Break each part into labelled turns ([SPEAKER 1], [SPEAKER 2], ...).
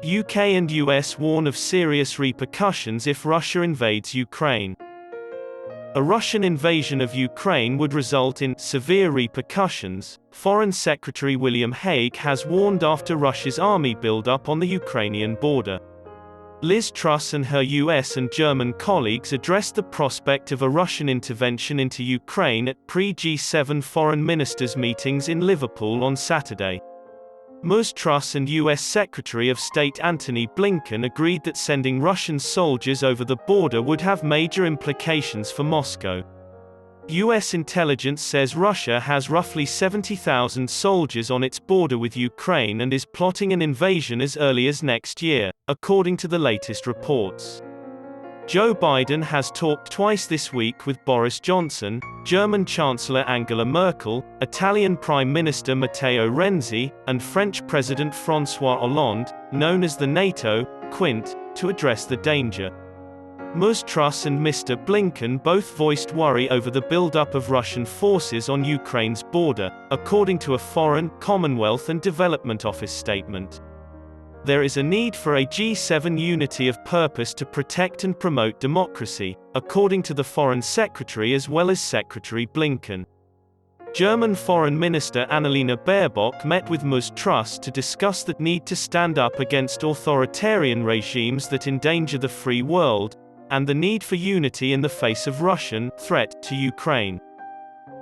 [SPEAKER 1] UK and US warn of serious repercussions if Russia invades Ukraine. A Russian invasion of Ukraine would result in severe repercussions, Foreign Secretary William Hague has warned after Russia's army buildup on the Ukrainian border. Liz Truss and her US and German colleagues addressed the prospect of a Russian intervention into Ukraine at pre-G7 foreign ministers' meetings in Liverpool on Saturday. Ms. Truss and US Secretary of State Antony Blinken agreed that sending Russian soldiers over the border would have major implications for Moscow. US intelligence says Russia has roughly 70,000 soldiers on its border with Ukraine and is plotting an invasion as early as next year, according to the latest reports. Joe Biden has talked twice this week with Boris Johnson, German Chancellor Angela Merkel, Italian Prime Minister Matteo Renzi, and French President Francois Hollande, known as the Nato quint, to address the danger. Ms. Truss and Mr. Blinken both voiced worry over the buildup of Russian forces on Ukraine's border, according to a Foreign, Commonwealth and Development Office statement. There is a need for a G7 unity of purpose to protect and promote democracy, according to the Foreign Secretary as well as Secretary Blinken. German Foreign Minister Annalena Baerbock met with Ms. Truss to discuss the need to stand up against authoritarian regimes that endanger the free world, and the need for unity in the face of Russian threat to Ukraine.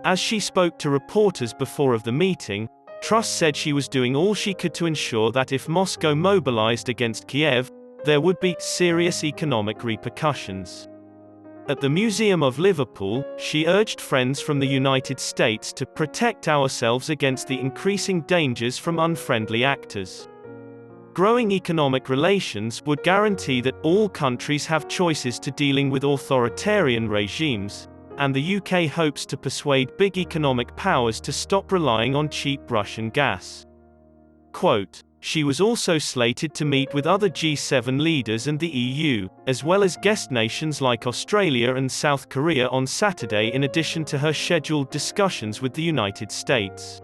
[SPEAKER 1] As she spoke to reporters before of the meeting, Truss said she was doing all she could to ensure that if Moscow mobilized against Kiev, there would be serious economic repercussions. At the Museum of Liverpool, she urged friends from the United States to protect ourselves against the increasing dangers from unfriendly actors. Growing economic relations would guarantee that all countries have choices to dealing with authoritarian regimes, and the UK hopes to persuade big economic powers to stop relying on cheap Russian gas. Quote, she was also slated to meet with other G7 leaders and the EU, as well as guest nations like Australia and South Korea on Saturday in addition to her scheduled discussions with the United States.